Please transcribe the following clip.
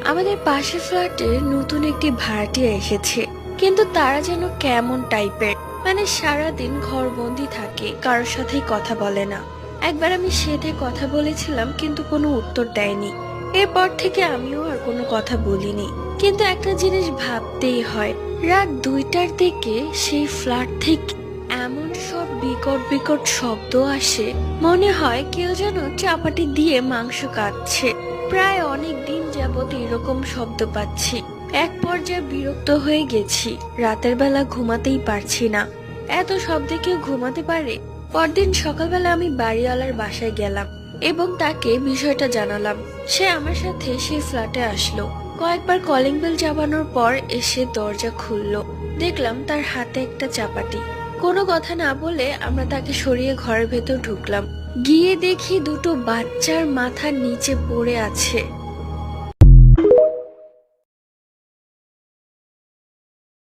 আমাদের পাশের ফ্ল্যাটে নতুন একটি ভাড়াটিয়া এসেছে, কিন্তু তারা যেন কেমন টাইপের, মানে সারাদিন ঘরবন্দি থাকে, কারোর সাথেই কথা বলে না। একবার আমি সেধে কথা বলেছিলাম, কিন্তু কোনো উত্তর দেয়নি। এরপর থেকে আমিও আর কোনো কথা বলিনি। কিন্তু একটা জিনিস ভাবতেই হয়, রাত 2টার দিকে সেই ফ্ল্যাট থেকে এমন সব বিকট বিকট শব্দ আসে, মনে হয় কেউ যেন চাপাটি দিয়ে মাংস কাটছে। প্রায় অনেক দিন যাবত এরকম শব্দ পাচ্ছি। এক পর্যায়ে বিরক্ত হয়ে গেছি, রাতের বেলা ঘুমাতেই পারছি না। এত শব্দে কেউ ঘুমাতে পারে? পরদিন সকালবেলা আমি বাড়িওয়ালার বাসায় গেলাম এবং তাকে বিষয়টা জানালাম। সে আমার সাথে সেই ফ্ল্যাটে আসলো। কয়েকবার কলিং বেল চাবানোর পর এসে দরজা খুললো। দেখলাম তার হাতে একটা চাপাটি। কোনো কথা না বলে আমরা তাকে সরিয়ে ঘরের ভেতর ঢুকলাম। গিয়ে দেখি দুটো বাচ্চার মাথার নিচে পড়ে আছে।